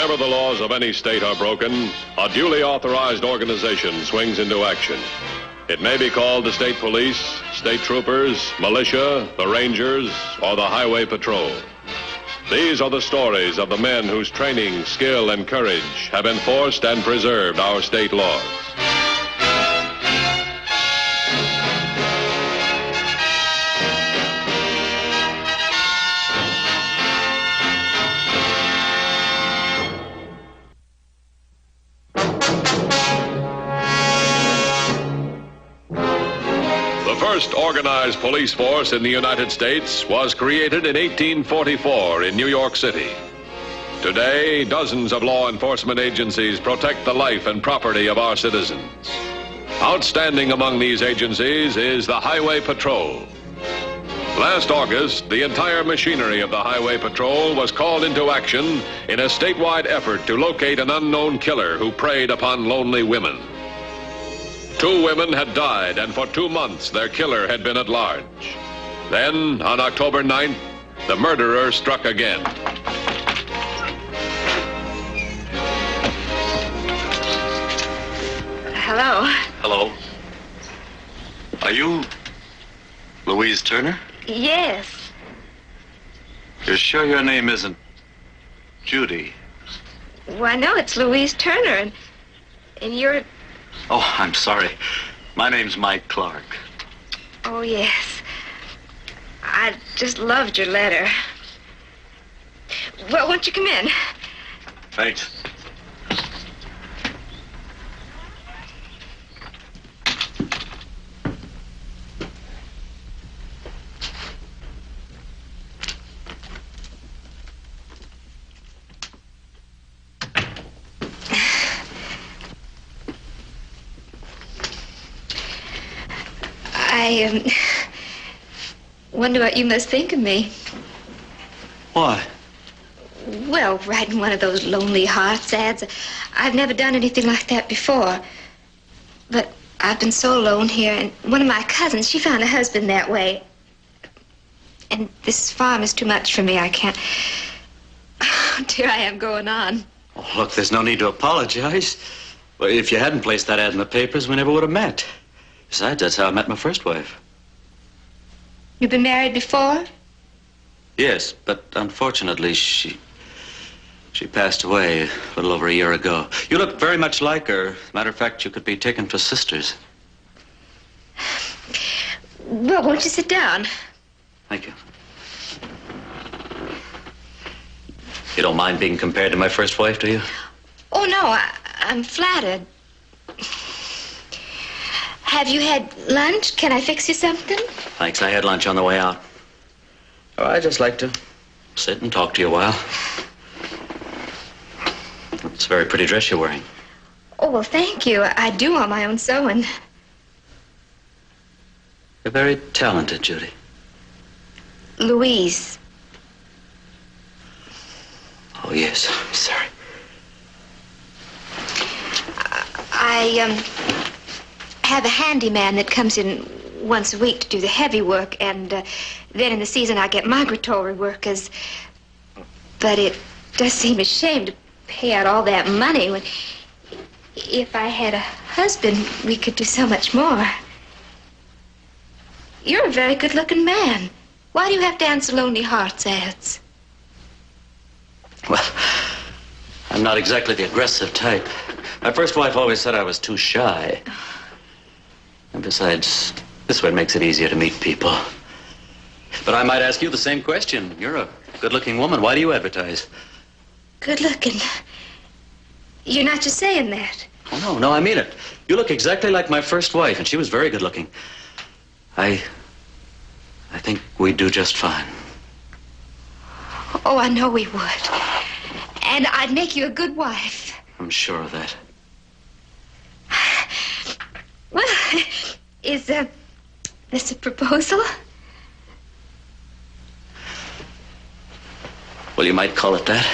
Whenever the laws of any state are broken, a duly authorized organization swings into action. It may be called the state police, state troopers, militia, the rangers, or the highway patrol. These are the stories of the men whose training, skill, and courage have enforced and preserved our state laws. The first organized police force in the United States was created in 1844 in New York City. Today, dozens of law enforcement agencies protect the life and property of our citizens. Outstanding among these agencies is the Highway Patrol. Last August, the entire machinery of the Highway Patrol was called into action in a statewide effort to locate an unknown killer who preyed upon lonely women. 2 women had died, and for 2 months their killer had been at large. Then, on October 9th, the murderer struck again. Hello. Hello. Are you Louise Turner? Yes. You're sure your name isn't Judy? Well, I know it's Louise Turner, and you're... Oh, I'm sorry. My name's Mike Clark. Oh, yes. I just loved your letter. Well, won't you come in? Thanks. I wonder what you must think of me. Why? Well, writing one of those Lonely Hearts ads. I've never done anything like that before. But I've been so alone here, and one of my cousins, she found a husband that way. And this farm is too much for me. I can't... Oh, here I am going on. Oh, look, there's no need to apologize. Well, if you hadn't placed that ad in the papers, we never would have met. Besides, that's how I met my first wife. You've been married before? Yes, but unfortunately, she passed away a little over a year ago. You look very much like her. Matter of fact, you could be taken for sisters. Well, won't you sit down? Thank you. You don't mind being compared to my first wife, do you? Oh, no, I'm flattered. Have you had lunch? Can I fix you something? Thanks, I had lunch on the way out. Oh, I'd just like to sit and talk to you a while. It's a very pretty dress you're wearing. Oh, well, thank you. I do all my own sewing. You're very talented, Judy. Louise. Oh, yes, I'm sorry. I have a handyman that comes in once a week to do the heavy work, and then in the season I get migratory workers. But it does seem a shame to pay out all that money when... If I had a husband, we could do so much more. You're a very good-looking man. Why do you have to answer Lonely Hearts ads? Well, I'm not exactly the aggressive type. My first wife always said I was too shy. And besides, this way makes it easier to meet people. But I might ask you the same question. You're a good-looking woman. Why do you advertise? Good-looking? You're not just saying that. Oh, no, I mean it. You look exactly like my first wife, and she was very good-looking. I think we'd do just fine. Oh, I know we would. And I'd make you a good wife. I'm sure of that. Well, is this a proposal? Well, you might call it that.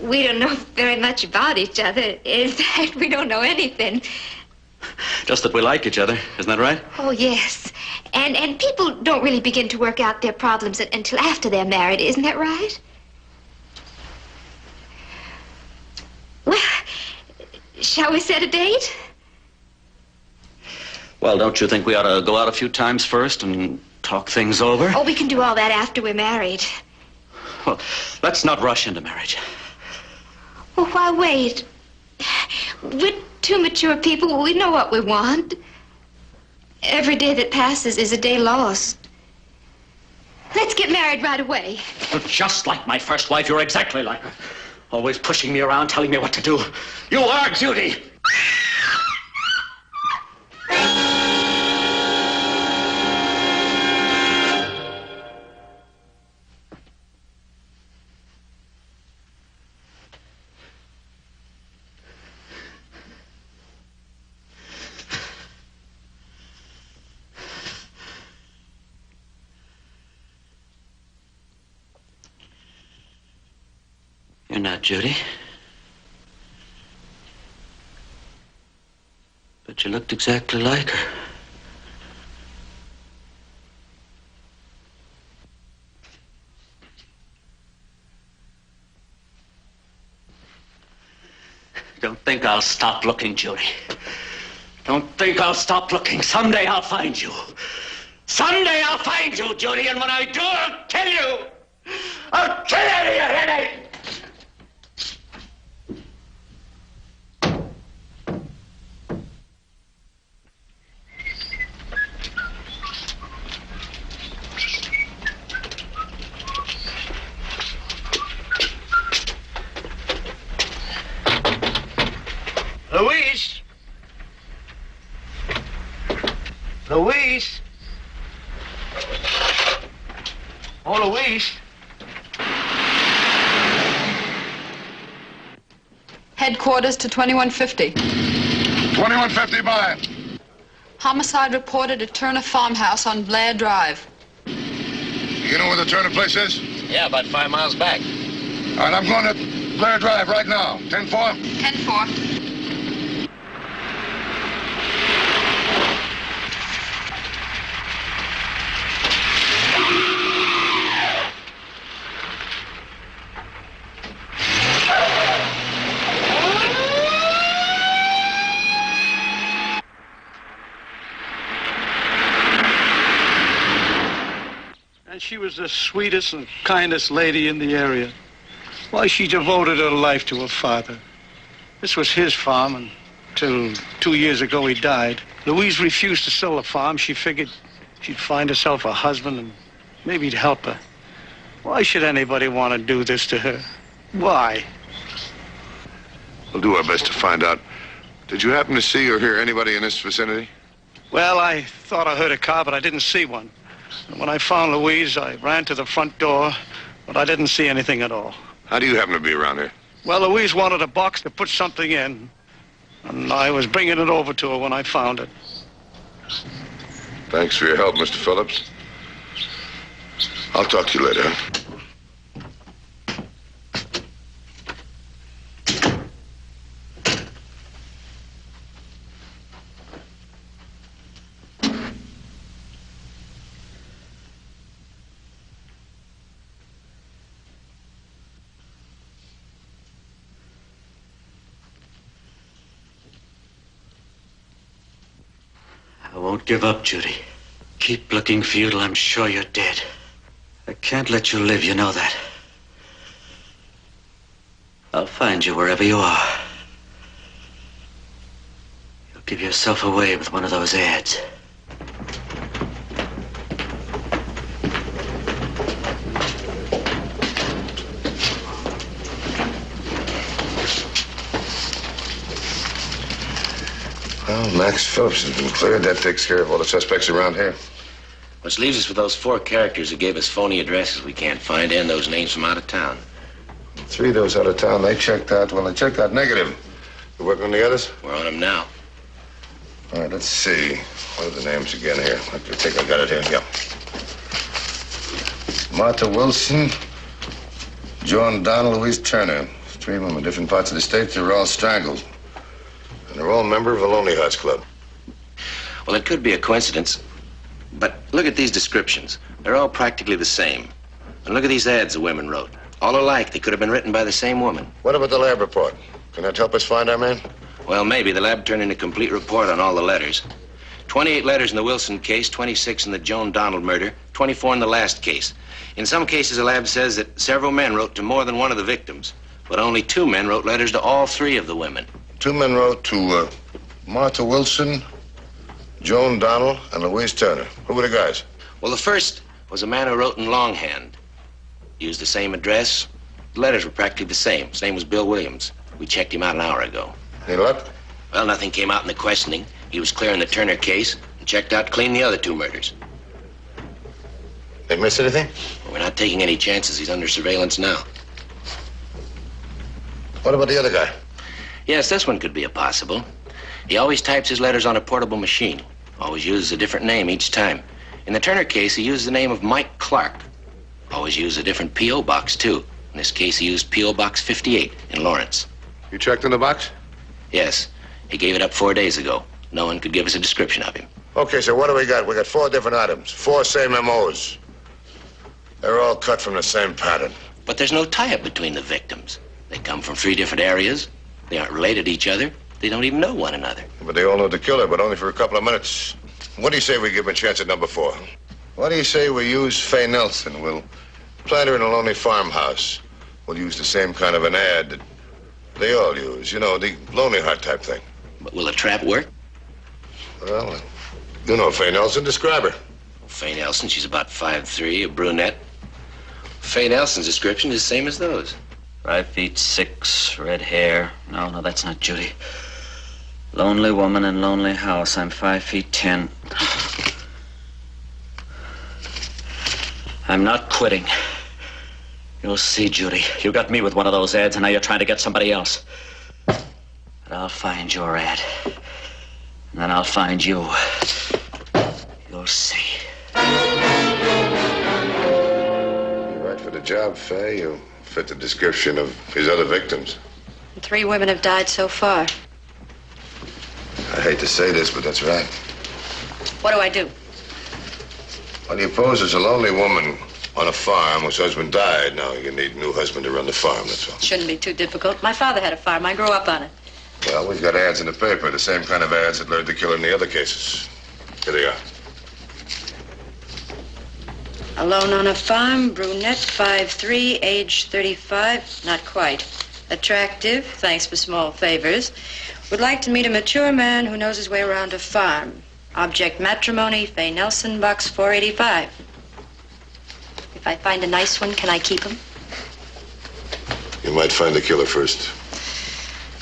We don't know very much about each other. In fact, we don't know anything. Just that we like each other, isn't that right? Oh, yes. And people don't really begin to work out their problems until after they're married, isn't that right? Shall we set a date? Well, don't you think we ought to go out a few times first and talk things over? Oh, we can do all that after we're married. Well, let's not rush into marriage. Well, why wait? We're two mature people. We know what we want. Every day that passes is a day lost. Let's get married right away. You're just like my first wife. You're exactly like her. Always pushing me around, telling me what to do. You are Judy. You're not Judy. But you looked exactly like her. Don't think I'll stop looking, Judy. Don't think I'll stop looking. Someday I'll find you. Someday I'll find you, Judy, and when I do, I'll kill you. I'll kill you, you headache. Louise! Louise! Oh, Louise! Headquarters to 2150. 2150 by. Homicide reported at Turner Farmhouse on Blair Drive. You know where the Turner place is? Yeah, about 5 miles back. All right, I'm going to Blair Drive right now. 10-4? 10-4. And she was the sweetest and kindest lady in the area. Why, she devoted her life to her father. This was his farm until 2 years ago he died. Louise refused to sell the farm. She figured she'd find herself a husband and maybe he'd help her. Why should anybody want to do this to her? Why? We'll do our best to find out. Did you happen to see or hear anybody in this vicinity? Well, I thought I heard a car, but I didn't see one. And when I found Louise, I ran to the front door, but I didn't see anything at all. How do you happen to be around here? Well, Louise wanted a box to put something in, and I was bringing it over to her when I found it. Thanks for your help, Mr. Phillips. I'll talk to you later. I won't give up, Judy. Keep looking for you till I'm sure you're dead. I can't let you live, you know that. I'll find you wherever you are. You'll give yourself away with one of those ads. Well, Max Phillips has been cleared. That takes care of all the suspects around here. Which leaves us with those 4 characters who gave us phony addresses we can't find and those names from out of town. 3 of those out of town, they checked out. Well, they checked out negative. You working on the others? We're on them now. All right, let's see. What are the names again here? I think I got it here. Yeah. Martha Wilson, John Donald, Louise Turner. 3 of them in different parts of the state. They're all strangled. And they're all members of the Lonely Hearts Club. Well, it could be a coincidence. But look at these descriptions. They're all practically the same. And look at these ads the women wrote. All alike. They could have been written by the same woman. What about the lab report? Can that help us find our man? Well, maybe. The lab turned in a complete report on all the letters. 28 letters in the Wilson case, 26 in the Joan Donald murder, 24 in the last case. In some cases, the lab says that several men wrote to more than one of the victims, but only 2 men wrote letters to all 3 of the women. 2 men wrote to Martha Wilson, Joan Donald, and Louise Turner. Who were the guys? Well, the first was a man who wrote in longhand. Used the same address. The letters were practically the same. His name was Bill Williams. We checked him out an hour ago. Any luck? Well, nothing came out in the questioning. He was clear in the Turner case and checked out clean the other 2 murders. They miss anything? We're not taking any chances. He's under surveillance now. What about the other guy? Yes, this one could be a possible. He always types his letters on a portable machine. Always uses a different name each time. In the Turner case, he used the name of Mike Clark. Always used a different P.O. box, too. In this case, he used P.O. Box 58 in Lawrence. You checked in the box? Yes. He gave it up 4 days ago. No one could give us a description of him. Okay, so what do we got? We got 4 different items, 4 same MOs. They're all cut from the same pattern. But there's no tie-up between the victims. They come from 3 different areas. They aren't related to each other. They don't even know one another. But they all know the killer, but only for a couple of minutes. What do you say we give him a chance at number 4? What do you say we use Faye Nelson? We'll plant her in a lonely farmhouse. We'll use the same kind of an ad that they all use. You know, the Lonely Heart type thing. But will the trap work? Well, you know Faye Nelson. Describe her. Faye Nelson, she's about 5'3", a brunette. Faye Nelson's description is the same as those. 5'6", red hair. No, that's not Judy. Lonely woman in lonely house. I'm 5'10". I'm not quitting. You'll see, Judy. You got me with one of those ads, and now you're trying to get somebody else. But I'll find your ad. And then I'll find you. You'll see. You're right for the job, Faye. You fit the description of his other victims. 3 women have died so far. I hate to say this, but that's right. What do I do? Well, you pose as a lonely woman on a farm whose husband died. Now you need a new husband to run the farm, that's all. Shouldn't be too difficult. My father had a farm. I grew up on it. Well, we've got ads in the paper, the same kind of ads that lured the killer in the other cases. Here they are. Alone on a farm, brunette, 5'3", age 35. Not quite. Attractive, thanks for small favors. Would like to meet a mature man who knows his way around a farm. Object matrimony, Faye Nelson, box 485. If I find a nice one, can I keep him? You might find the killer first.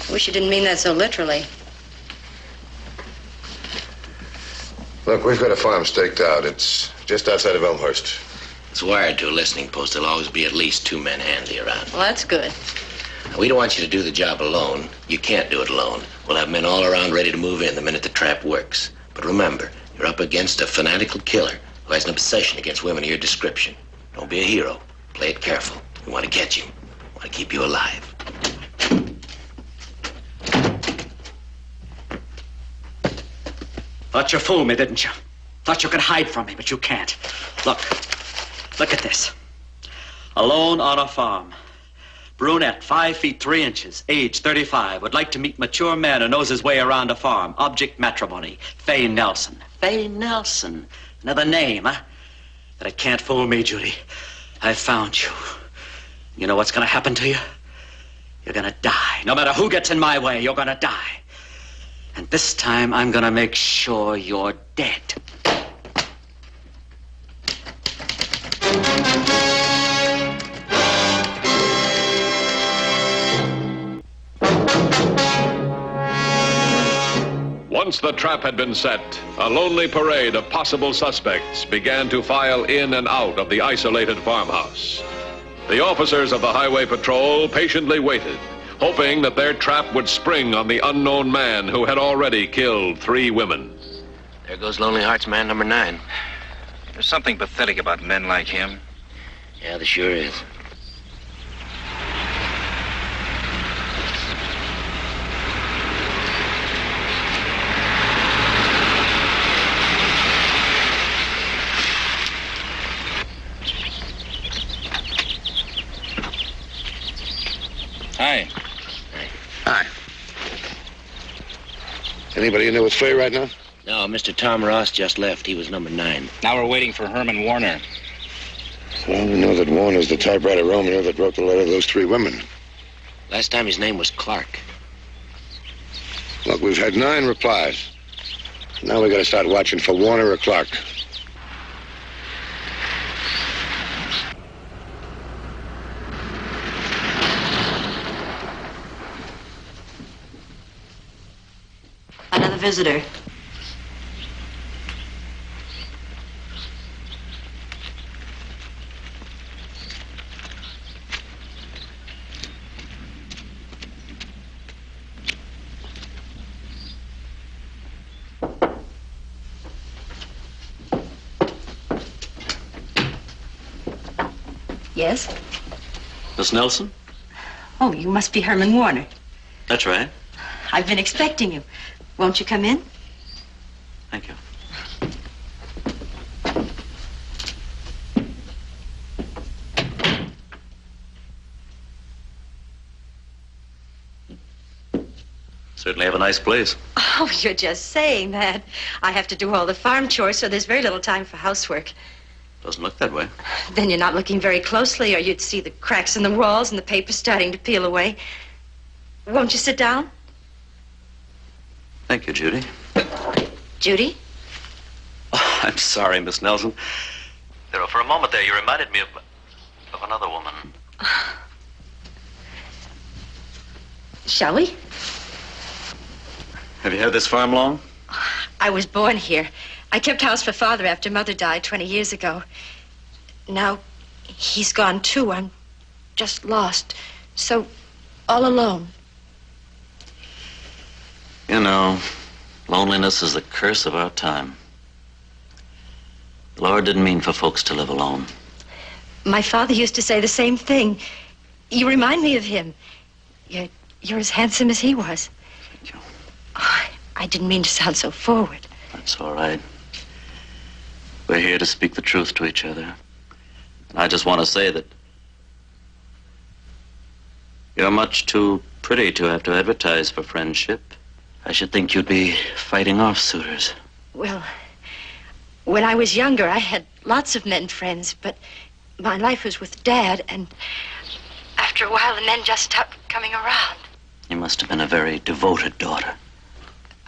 I wish you didn't mean that so literally. Look, we've got a farm staked out. It's just outside of Elmhurst. It's wired to a listening post. There'll always be at least 2 men handy around. Well, that's good. We don't want you to do the job alone. You can't do it alone. We'll have men all around ready to move in the minute the trap works. But remember, you're up against a fanatical killer who has an obsession against women of your description. Don't be a hero. Play it careful. We want to catch him. We want to keep you alive. Thought you fooled me, didn't you? Thought you could hide from me, but you can't. Look at this. Alone on a farm. Brunette, 5'3", age 35. Would like to meet mature man who knows his way around a farm. Object matrimony. Faye Nelson. Faye Nelson. Another name, huh? But it can't fool me, Judy. I found you. You know what's gonna happen to you? You're gonna die. No matter who gets in my way, you're gonna die. And this time, I'm gonna make sure you're dead. Once the trap had been set, a lonely parade of possible suspects began to file in and out of the isolated farmhouse. The officers of the Highway Patrol patiently waited, hoping that their trap would spring on the unknown man who had already killed 3 women. There goes Lonely Hearts man number 9. There's something pathetic about men like him. Yeah, there sure is. Hi. Hi. Anybody in there with Fay right now? No, Mr. Tom Ross just left. He was number 9. Now we're waiting for Herman Warner. Well, we know that Warner's the typewriter Romeo that wrote the letter to those 3 women. Last time his name was Clark. Look, we've had 9 replies. Now we gotta start watching for Warner or Clark. Another visitor. Yes? Miss Nelson? Oh, you must be Herman Warner. That's right. I've been expecting you. Won't you come in? Thank you. Certainly have a nice place. Oh, you're just saying that. I have to do all the farm chores, so there's very little time for housework. Doesn't look that way. Then you're not looking very closely, or you'd see the cracks in the walls and the paper starting to peel away. Won't you sit down? Thank you, Judy. Judy? Oh, I'm sorry, Miss Nelson. For a moment there, you reminded me of another woman. Shall we? Have you had this farm long? I was born here. I kept house for Father after Mother died 20 years ago. Now, he's gone too. I'm just lost. So, all alone. You know, loneliness is the curse of our time. The Lord didn't mean for folks to live alone. My father used to say the same thing. You remind me of him. You're as handsome as he was. Thank you. Oh, I didn't mean to sound so forward. That's all right. We're here to speak the truth to each other. And I just want to say that you're much too pretty to have to advertise for friendship. I should think you'd be fighting off suitors. Well, when I was younger, I had lots of men friends, but my life was with Dad, and after a while, the men just stopped coming around. You must have been a very devoted daughter.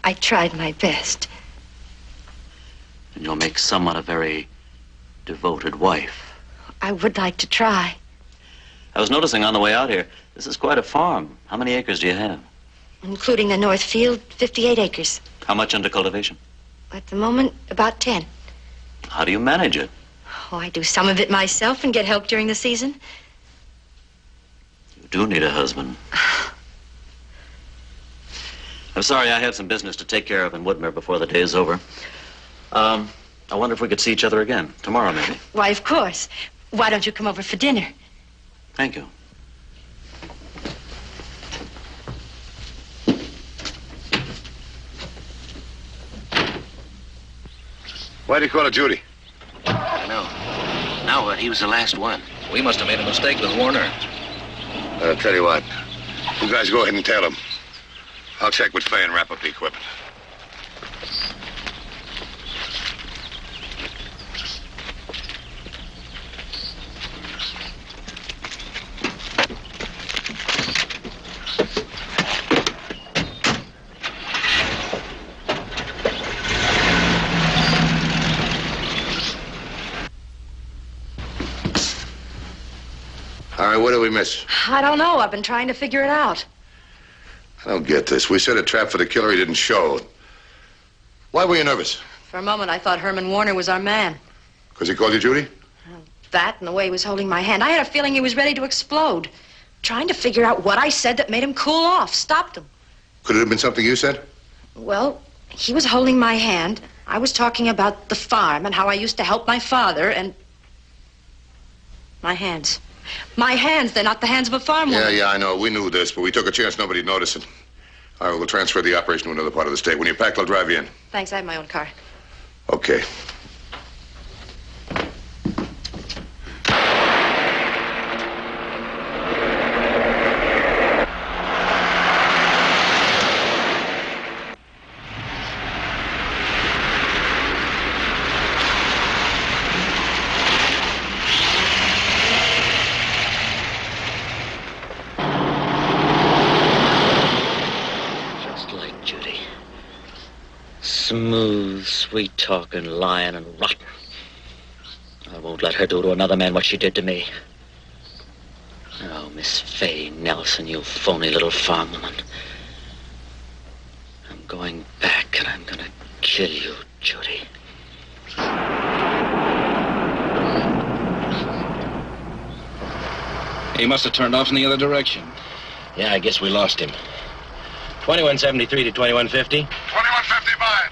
I tried my best. And you'll make someone a very devoted wife. I would like to try. I was noticing on the way out here, this is quite a farm. How many acres do you have? Including the North Field, 58 acres. How much under cultivation? At the moment, about 10. How do you manage it? Oh, I do some of it myself and get help during the season. You do need a husband. I'm sorry, I have some business to take care of in Woodmere before the day is over. I wonder if we could see each other again. Tomorrow, maybe. Why, of course. Why don't you come over for dinner? Thank you. Why do you call it Judy? I know. Now what? He was the last one. We must have made a mistake with Warner. I'll tell you what. You guys go ahead and tell him. I'll check with Fay and wrap up the equipment. All right, what do we miss? I don't know. I've been trying to figure it out. I don't get this. We set a trap for the killer. He didn't show. Why were you nervous? For a moment, I thought Herman Warner was our man. Because he called you Judy? That and the way he was holding my hand. I had a feeling he was ready to explode. Trying to figure out what I said that made him cool off, stopped him. Could it have been something you said? Well, he was holding my hand. I was talking about the farm and how I used to help my father and... My hands. My hands, they're not the hands of a farm woman. Yeah, I know. We knew this, but we took a chance nobody'd notice it. All right, we'll transfer the operation to another part of the state. When you're packed, I'll drive you in. Thanks, I have my own car. Okay. sweet-talking, lying, and rotten. I won't let her do to another man what she did to me. Oh, Miss Fay Nelson, you phony little farm woman. I'm going back, and I'm gonna kill you, Judy. He must have turned off in the other direction. Yeah, I guess we lost him. 2173 to 2150. 2150 by.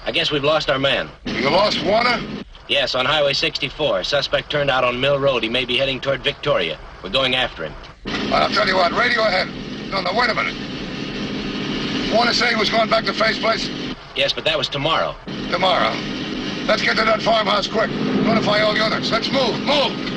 I guess we've lost our man. You lost Warner? Yes, on Highway 64. Suspect turned out on Mill Road. He may be heading toward Victoria. We're going after him. I'll tell you what, radio ahead. No, wait a minute. Warner say he was going back to Fay's place? Yes, but that was tomorrow. Tomorrow. Let's get to that farmhouse quick. Notify all units. Let's move. Move!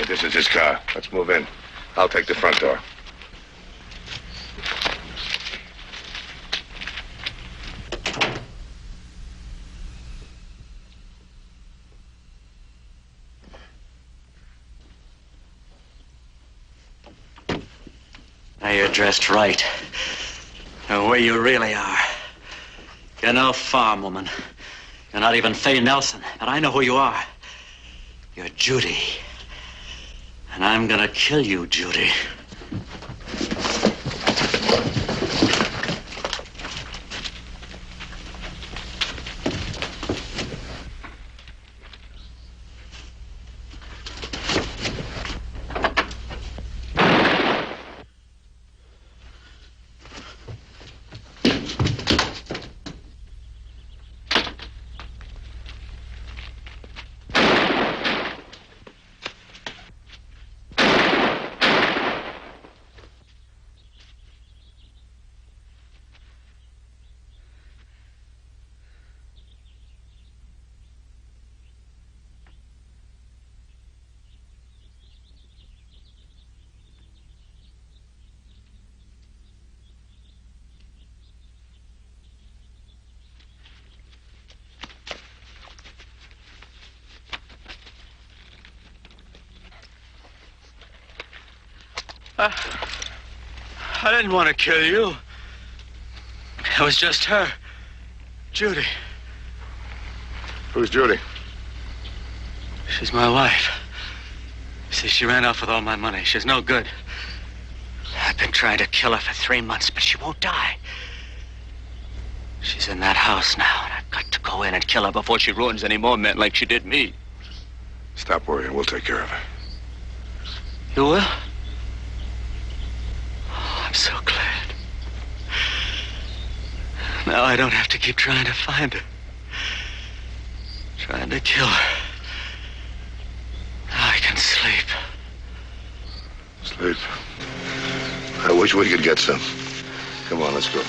This is his car. Let's move in. I'll take the front door. Now you're dressed right. Now where you really are. You're no farm woman. You're not even Fay Nelson, but I know who you are. You're Judy. And I'm gonna kill you, Judy. I didn't want to kill you. It was just her. Judy. Who's Judy? She's my wife. See, she ran off with all my money. She's no good. I've been trying to kill her for 3 months, but she won't die. She's in that house now, and I've got to go in and kill her before she ruins any more men like she did me. Stop worrying. We'll take care of her. You will? Oh, I'm so glad. Now I don't have to keep trying to find her. Trying to kill her. Now I can sleep. Sleep. I wish we could get some. Come on, let's go.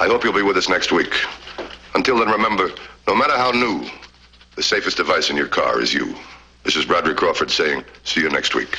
I hope you'll be with us next week. Until then, remember, no matter how new, the safest device in your car is you. This is Broderick Crawford saying, see you next week.